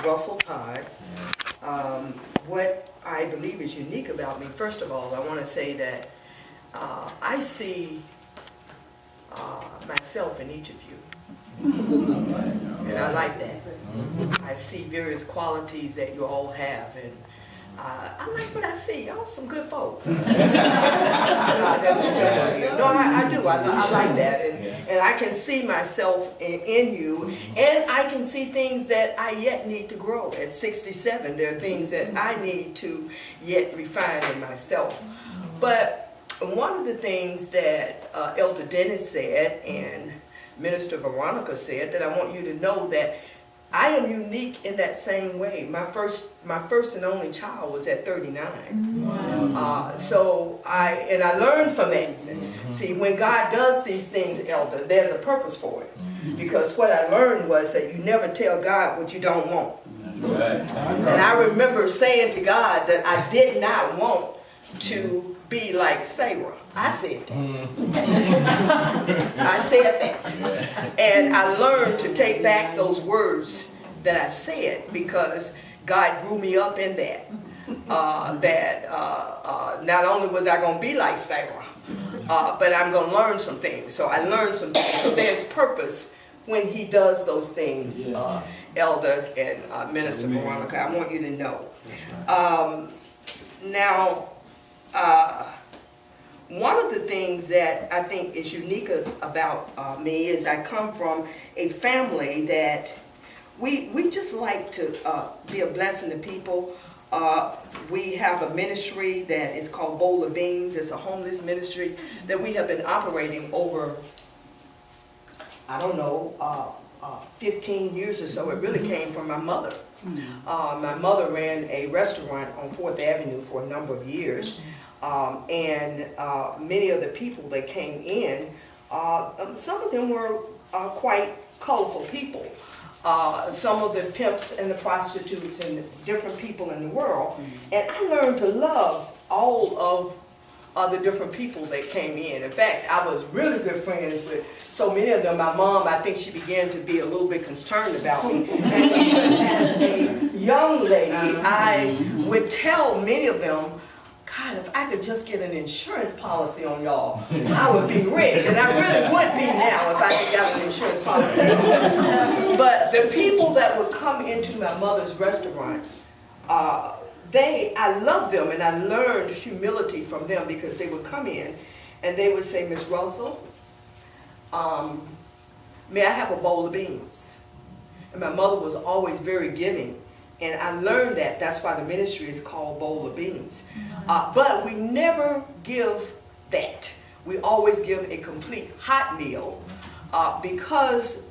Russell Todd. What I believe is unique about me, first of all, I want to say that I see myself in each of you. And I like that. I see various qualities that you all have, and I like what I see. Y'all some good folk. No, I do. I like that, and I can see myself in you, and I can see things that I yet need to grow. At 67, there are things that I need to yet refine in myself. But one of the things that Elder Dennis said and Minister Veronica said, that I want you to know that I am unique in that same way. My first and only child was at 39. Wow. So I learned from that. See, when God does these things, Elder, there's a purpose for it. Because what I learned was that you never tell God what you don't want. And I remember saying to God that I did not want to be like Sarah. I said that. I said that. And I learned to take back those words that I said, because God grew me up in that. Not only was I going to be like Sarah, but I'm going to learn some things. So I learned some things. So there's purpose when he does those things, Elder and Minister Veronica. I want you to know. One of the things that I think is unique about me is I come from a family that we just like to be a blessing to people. We have a ministry that is called Bowl of Beans. It's a homeless ministry that we have been operating over, I don't know, 15 years or so. It really came from my mother. My mother ran a restaurant on 4th Avenue for a number of years. And many of the people that came in, some of them were quite colorful people. Some of the pimps and the prostitutes and different people in the world. And I learned to love all of the different people that came in. In fact, I was really good friends with so many of them. My mom, I think she began to be a little bit concerned about me. And even as a young lady, I would tell many of them, God, if I could just get an insurance policy on y'all, I would be rich. And I really would be now if I could get an insurance policy. But the people that would come into my mother's restaurant, I loved them, and I learned humility from them, because they would come in and they would say, Miss Russell, may I have a bowl of beans? And my mother was always very giving. And I learned that. That's why the ministry is called Bowl of Beans. But we never give that. We always give a complete hot meal, because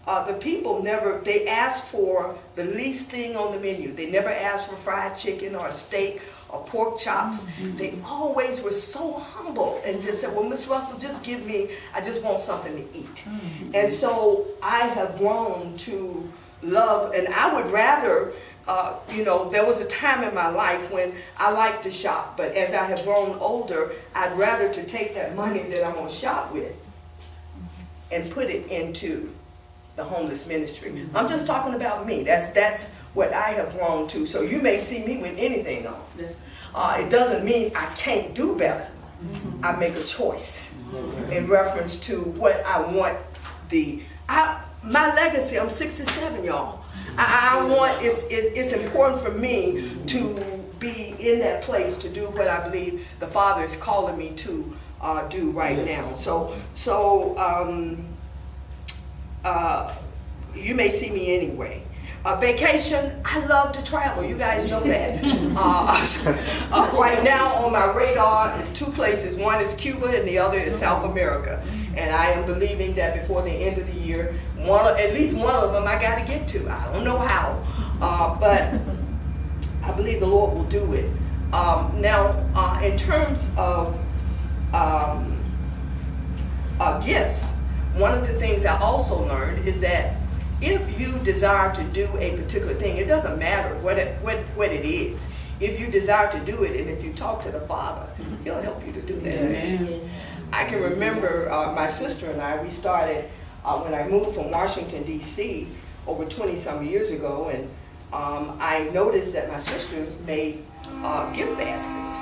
the people they ask for the least thing on the menu. They never ask for fried chicken or steak or pork chops. They always were so humble and just said, well, Miss Russell, just give me, I just want something to eat. And so I have grown to love, and I would rather, there was a time in my life when I liked to shop, but as I have grown older, I'd rather to take that money that I'm going to shop with and put it into the homeless ministry. I'm just talking about me. That's what I have grown to. So you may see me with anything on. It doesn't mean I can't do better. I make a choice in reference to what I want. My legacy, I'm 67, y'all. It's important for me to be in that place to do what I believe the Father is calling me to do right now. So you may see me anyway. Vacation, I love to travel. You guys know that. Right now on my radar, 2 places. One is Cuba and the other is South America. And I am believing that before the end of the year, at least one of them I got to get to. I don't know how, but I believe the Lord will do it. Now, in terms of gifts, one of the things I also learned is that if you desire to do a particular thing, it doesn't matter what it is. If you desire to do it, and if you talk to the Father, He'll help you to do that. Yes. I can remember my sister and I, we started when I moved from Washington, D.C. over 20-some years ago, and I noticed that my sister made gift baskets.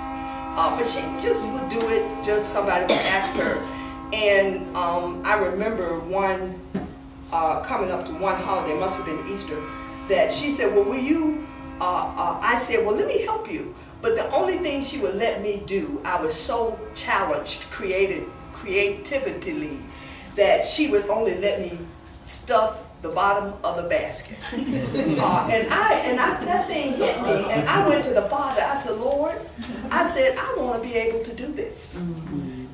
But she just would do it, just somebody would ask her. And I remember one, coming up to one holiday, must have been Easter, that she said, well, will you, I said, well, let me help you. But the only thing she would let me do, I was so challenged creatively, that she would only let me stuff the bottom of the basket. That thing hit me, and I went to the Father. I said, Lord, I said, I want to be able to do this.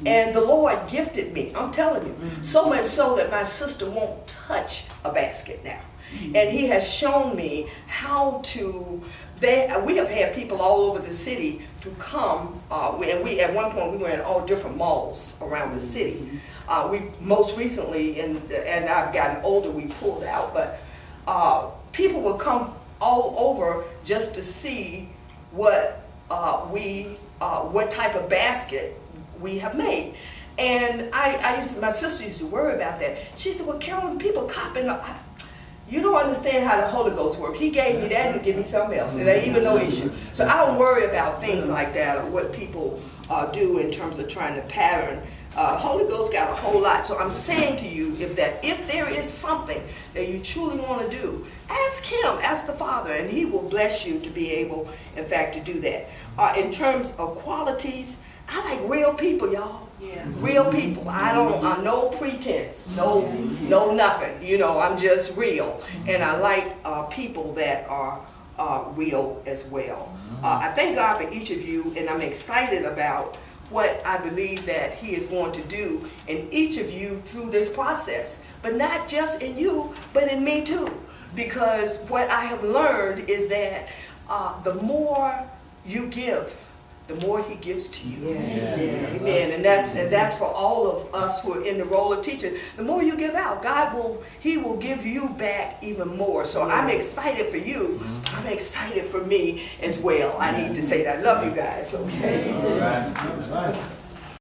And the Lord gifted me, I'm telling you, so much so that my sister won't touch a basket now. And He has shown me how to, we have had people all over the city to come, and we at one point we were in all different malls around the city. We most recently, and as I've gotten older, we pulled out, but people would come all over just to see what what type of basket we have made. And my sister used to worry about that. She said, well, Carolyn, people copying up. You don't understand how the Holy Ghost works. He gave me that, He'll give me something else. And there ain't even no issue. So I don't worry about things like that or what people do in terms of trying to pattern. Holy Ghost got a whole lot. So I'm saying to you, if there is something that you truly want to do, ask Him, ask the Father, and He will bless you to be able, in fact, to do that. In terms of qualities, I like real people, y'all. Yeah. Real people. I'm no pretense, no nothing. You know, I'm just real, and I like people that are real as well. I thank God for each of you, and I'm excited about what I believe that He is going to do in each of you through this process, but not just in you, but in me too. Because what I have learned is that the more you give, the more He gives to you. Yes. Amen. And that's for all of us who are in the role of teaching. The more you give out, He will give you back even more. So I'm excited for you. I'm excited for me as well. I need to say that. I love you guys. Okay. All right.